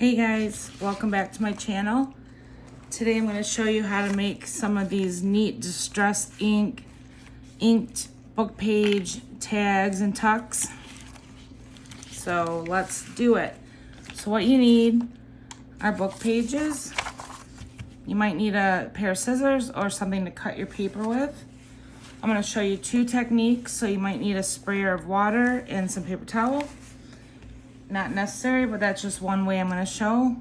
Hey guys, welcome back to my channel. Today I'm going to show you how to make some of these neat distress inked book page tags and tucks. So let's do it. So what you need are book pages. You might need a pair of scissors or something to cut your paper with. I'm going to show you two techniques. So you might need a sprayer of water and some paper towel. Not necessary, but that's just one way I'm going to show.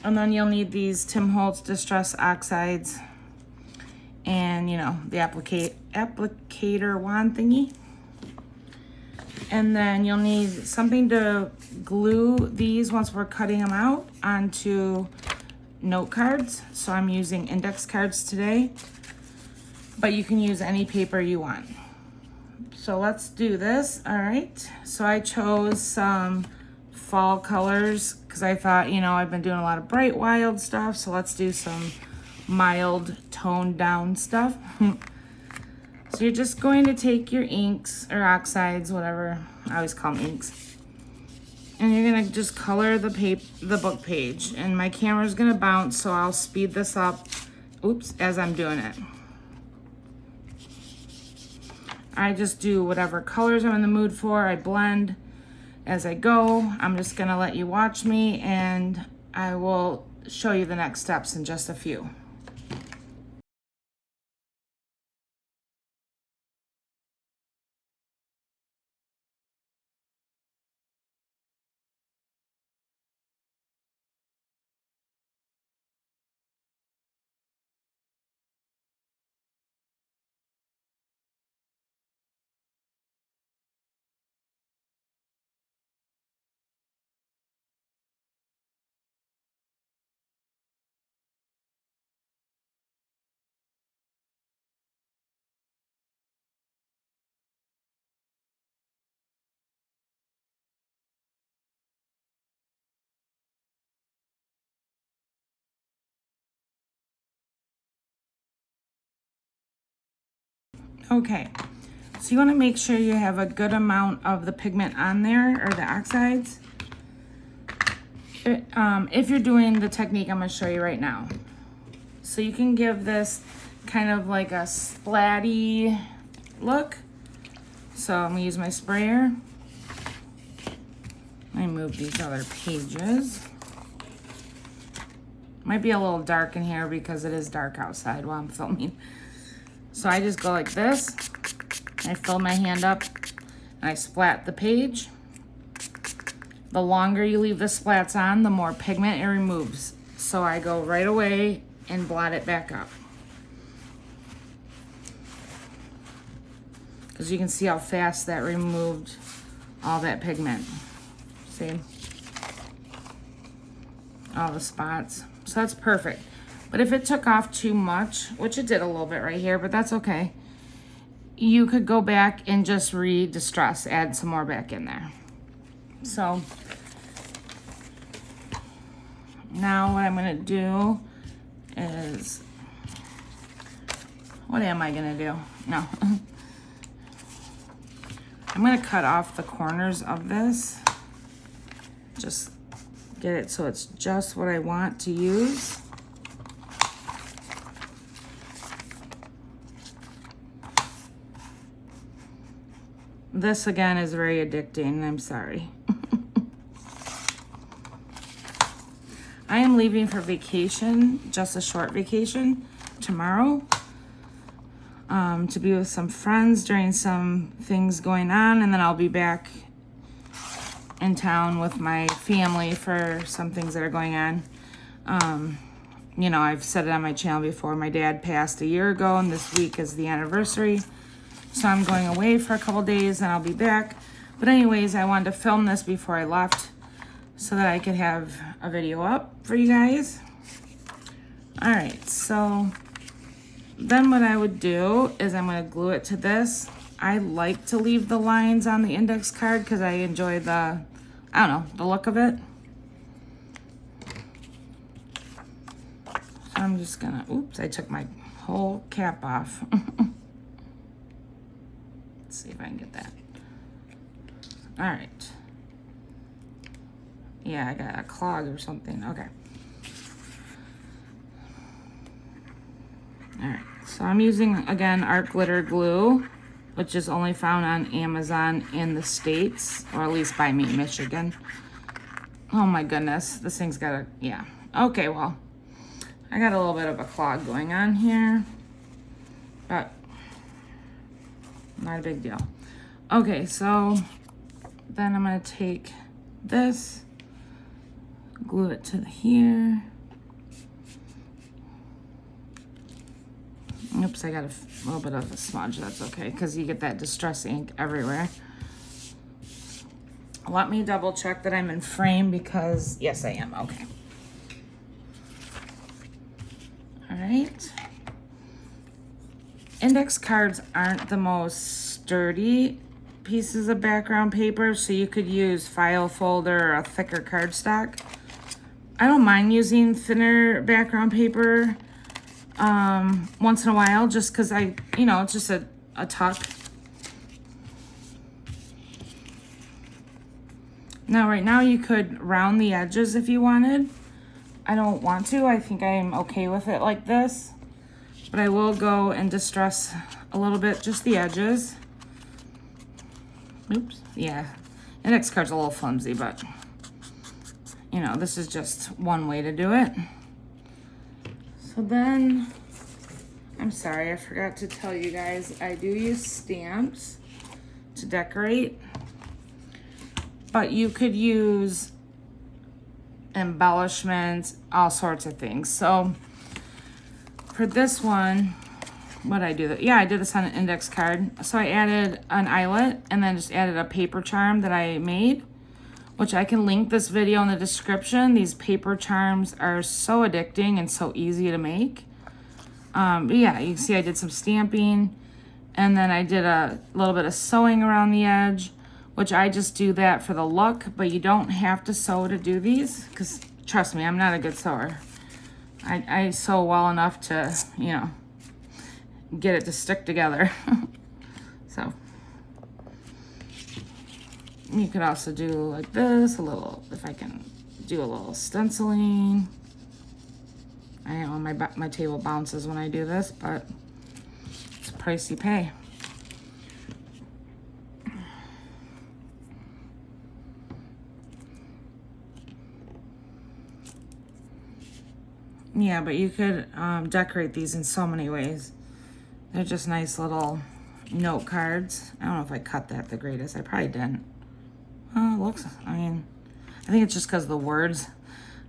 And then you'll need these Tim Holtz Distress Oxides and, you know, the applicator wand thingy. And then you'll need something to glue these once we're cutting them out onto note cards. So I'm using index cards today, but you can use any paper you want. So let's do this. All right, so I chose some fall colors because I thought, you know, I've been doing a lot of bright wild stuff, so let's do some mild toned down stuff. So you're just going to take your inks or oxides, whatever, I always call them inks, and you're gonna just color the book page. And my camera's gonna bounce, so I'll speed this up, as I'm doing it. I just do whatever colors I'm in the mood for. I blend as I go. I'm just gonna let you watch me, and I will show you the next steps in just a few. Okay, so you want to make sure you have a good amount of the pigment on there, or the oxides. If you're doing the technique I'm going to show you right now. So you can give this kind of like a splatty look. So I'm going to use my sprayer. Let me move these other pages. Might be a little dark in here because it is dark outside while I'm filming. So I just go like this. I fill my hand up and I splat the page. The longer you leave the splats on, the more pigment it removes. So I go right away and blot it back up. Because you can see how fast that removed all that pigment. See? All the spots. So that's perfect. But if it took off too much, which it did a little bit right here, but that's okay, you could go back and just re-distress, add some more back in there. So now what I'm gonna do is, what am I gonna do? No. I'm gonna cut off the corners of this. Just get it so it's just what I want to use. This again is very addicting, I'm sorry. I am leaving for vacation, just a short vacation, tomorrow, to be with some friends during some things going on, and then I'll be back in town with my family for some things that are going on. You know, I've said it on my channel before, my dad passed a year ago, and this week is the anniversary. So I'm going away for a couple days and I'll be back. But anyways, I wanted to film this before I left so that I could have a video up for you guys. All right, so then what I would do is I'm gonna glue it to this. I like to leave the lines on the index card because I enjoy the, I don't know, the look of it. So I'm just gonna, I took my whole cap off. Let's see if I can get that. All right. Yeah, I got a clog or something. Okay. All right, so I'm using, again, Art Glitter Glue, which is only found on Amazon in the States, or at least by me, Michigan. Oh my goodness, this thing's got a, yeah. Okay, well, I got a little bit of a clog going on here, but not a big deal. Okay, so then I'm gonna take this, glue it to here. Oops, I got a little bit of a smudge. That's okay, because you get that distress ink everywhere. Let me double check that I'm in frame, because yes, I am. Okay. All right. Index cards aren't the most sturdy pieces of background paper, so you could use file folder or a thicker cardstock. I don't mind using thinner background paper once in a while, just because it's just a tuck. Now, right now, you could round the edges if you wanted. I don't want to. I think I'm okay with it like this. But I will go and distress a little bit, just the edges. Oops. Yeah. Index card's a little flimsy, but, this is just one way to do it. So then, I'm sorry, I forgot to tell you guys, I do use stamps to decorate. But you could use embellishments, all sorts of things. So for this one, what I do? Yeah, I did this on an index card. So I added an eyelet and then just added a paper charm that I made, which I can link this video in the description. These paper charms are so addicting and so easy to make. But yeah, you can see I did some stamping, and then I did a little bit of sewing around the edge, which I just do that for the look, but you don't have to sew to do these, because trust me, I'm not a good sewer. I sew well enough to, get it to stick together. So you could also do like this, a little, if I can do a little stenciling. I know my table bounces when I do this, but it's a price you pay. Yeah, but you could decorate these in so many ways. They're just nice little note cards. I don't know if I cut that the greatest. I probably didn't. Well, it looks, I think it's just because the words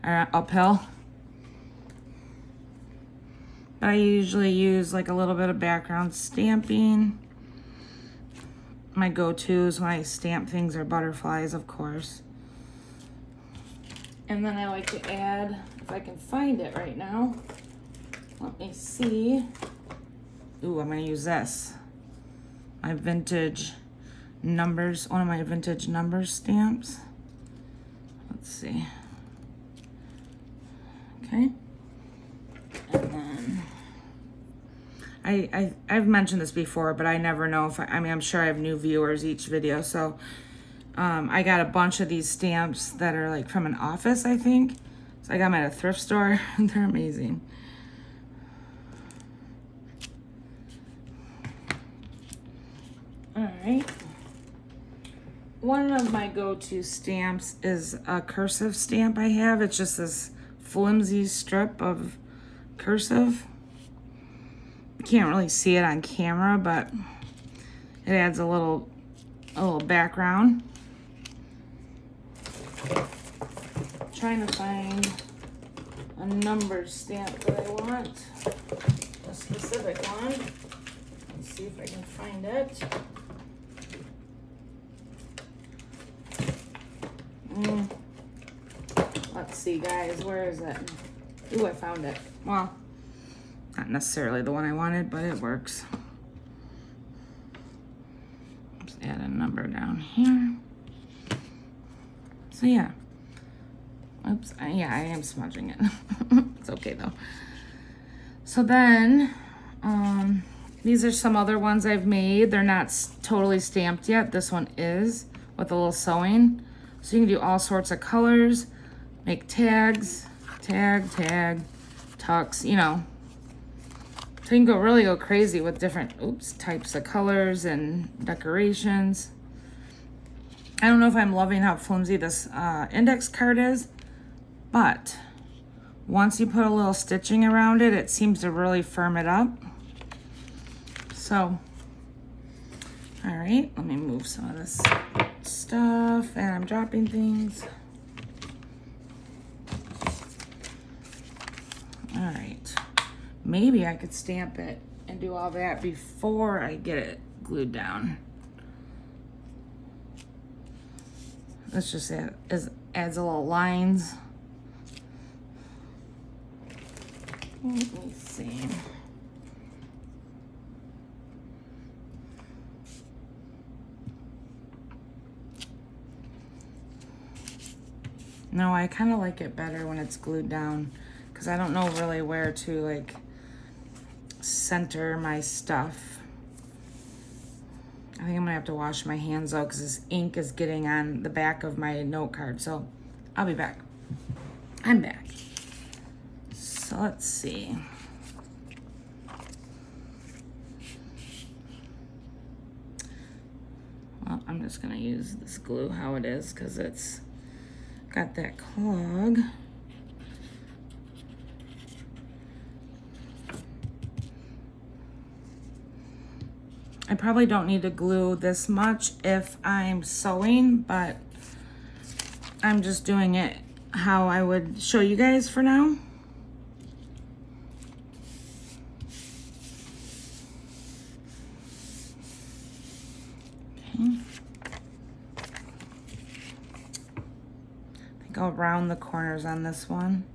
are uphill. But I usually use like a little bit of background stamping. My go-tos when I stamp things are butterflies, of course. And then I like to add, if I can find it right now, let me see. Ooh, I'm gonna use this. My vintage numbers, one of my vintage numbers stamps. Let's see. Okay. And then, I've mentioned this before, but I never know if I'm sure I have new viewers each video, so I got a bunch of these stamps that are like from an office, I think. So I got them at a thrift store. They're amazing. All right. One of my go-to stamps is a cursive stamp I have. It's just this flimsy strip of cursive. You can't really see it on camera, but it adds a little background. Trying to find a numbered stamp that I want, a specific one. Let's see if I can find it. Let's see, guys, where is it? Ooh, I found it. Well, not necessarily the one I wanted, but it works. Let's add a number down here. So yeah. Oops, yeah, I am smudging it. It's okay though. So then, these are some other ones I've made. They're not totally stamped yet. This one is, with a little sewing. So you can do all sorts of colors, make tags, tag, tucks, you know. So you can really go crazy with different, types of colors and decorations. I don't know if I'm loving how flimsy this index card is, but once you put a little stitching around it, it seems to really firm it up. So, all right, let me move some of this stuff, and I'm dropping things. All right, maybe I could stamp it and do all that before I get it glued down. Let's just adds a little lines. Let me see. No, I kind of like it better when it's glued down because I don't know really where to like center my stuff. I think I'm gonna have to wash my hands out because this ink is getting on the back of my note card. So I'll be back. I'm back. So let's see. Well, I'm just gonna use this glue how it is because it's got that clog. I probably don't need to glue this much if I'm sewing, but I'm just doing it how I would show you guys for now. Okay. I think I'll round the corners on this one.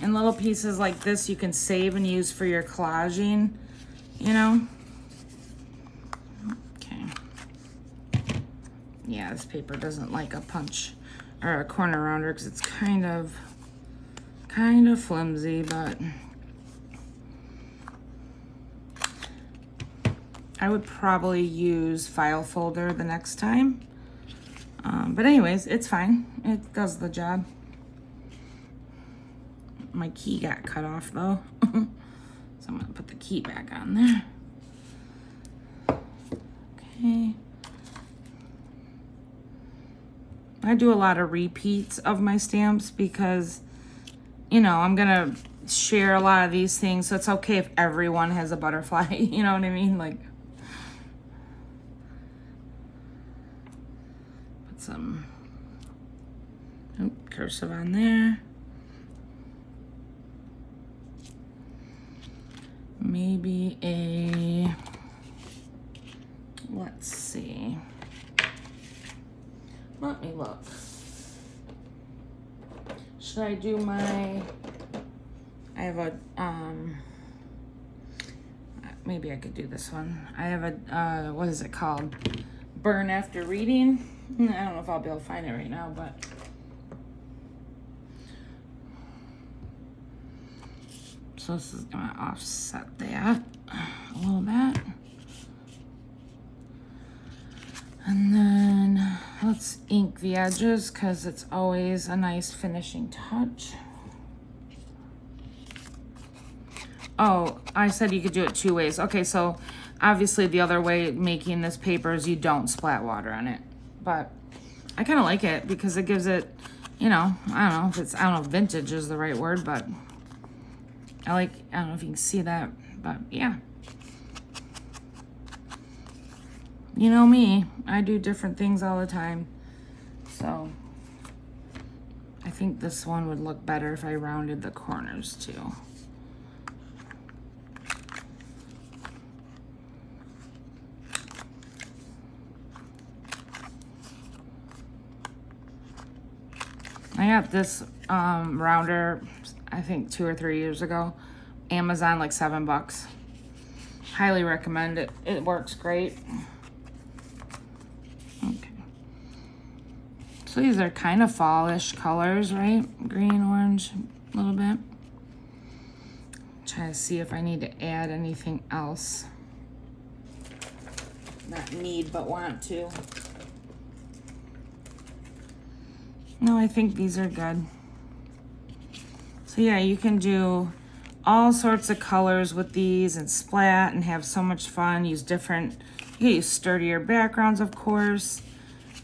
And little pieces like this you can save and use for your collaging, you know? Okay. Yeah, this paper doesn't like a punch or a corner rounder because it's kind of flimsy, but I would probably use file folder the next time. But anyways, it's fine. It does the job. My key got cut off though. So I'm gonna put the key back on there. Okay. I do a lot of repeats of my stamps because, you know, I'm gonna share a lot of these things, so it's okay if everyone has a butterfly, you know what I mean? Like, put some cursive on there. Maybe let's see. Let me look. Should I do I have a, maybe I could do this one. I have a, what is it called? Burn after reading. I don't know if I'll be able to find it right now, but. So this is gonna offset that a little bit. And then let's ink the edges because it's always a nice finishing touch. Oh, I said you could do it 2 ways. Okay, so obviously the other way making this paper is you don't splat water on it. But I kind of like it because it gives it, you know, I don't know if vintage is the right word, but I don't know if you can see that, but yeah. You know me, I do different things all the time. So I think this one would look better if I rounded the corners too. I got this rounder, I think 2 or 3 years ago. Amazon, like $7. Highly recommend it. It works great. Okay. So these are kind of fallish colors, right? Green, orange, a little bit. Try to see if I need to add anything else. Not need, but want to. No, I think these are good. So yeah, you can do all sorts of colors with these and splat and have so much fun. Use different, you can use sturdier backgrounds, of course.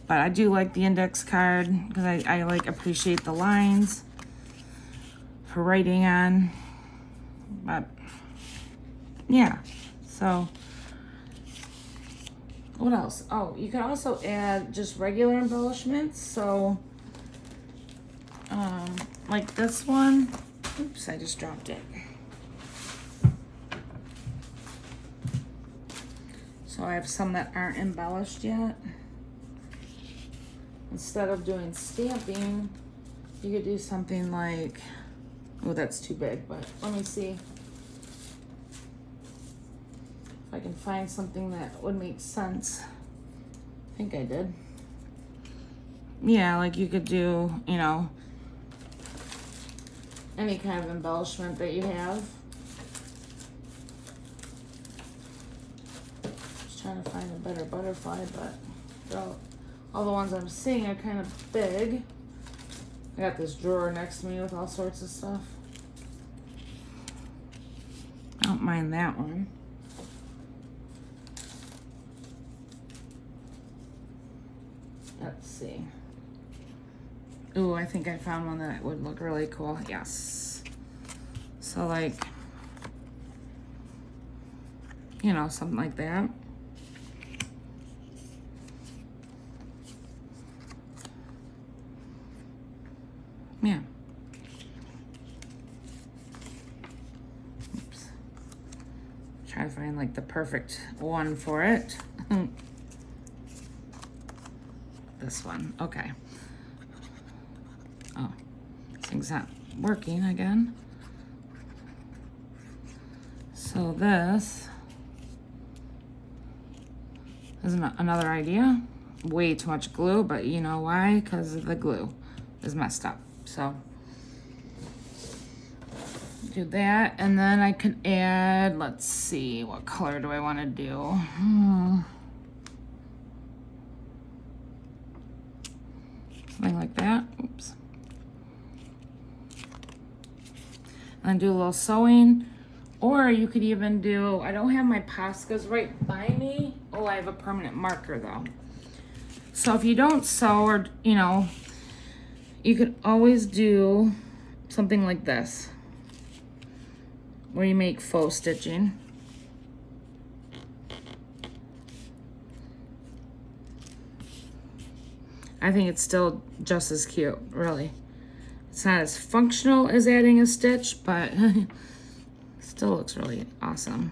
But I do like the index card because I like appreciate the lines for writing on. But yeah, so what else? Oh, you can also add just regular embellishments. So like this one. Oops, I just dropped it. So I have some that aren't embellished yet. Instead of doing stamping, you could do something like, oh, that's too big, but let me see if I can find something that would make sense. I think I did. Yeah, like you could do, you know, any kind of embellishment that you have. Just trying to find a better butterfly, but all the ones I'm seeing are kind of big. I got this drawer next to me with all sorts of stuff. I don't mind that one. Let's see. Ooh, I think I found one that would look really cool. Yes. So like, you know, something like that. Yeah. Oops. Try to find like the perfect one for it. This one. Okay. Oh, this thing's not working again. So this is another idea. Way too much glue, but you know why? Because the glue is messed up. So do that, and then I can add, let's see, what color do I want to do? Something like that. Oops. And do a little sewing, or you could even do, I don't have my Poscas right by me. Oh, I have a permanent marker though. So if you don't sew, or you know, you could always do something like this, where you make faux stitching. I think it's still just as cute, really. It's not as functional as adding a stitch, but still looks really awesome.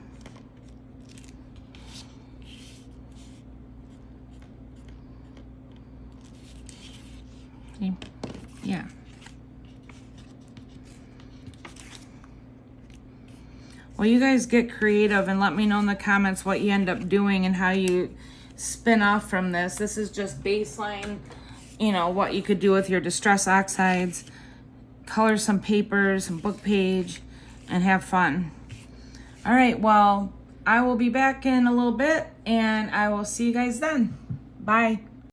Okay. Yeah. Well, you guys get creative and let me know in the comments what you end up doing and how you spin off from this. This is just baseline, you know, what you could do with your Distress Oxides. Color some papers, some book page, and have fun. All right, well, I will be back in a little bit, and I will see you guys then. Bye.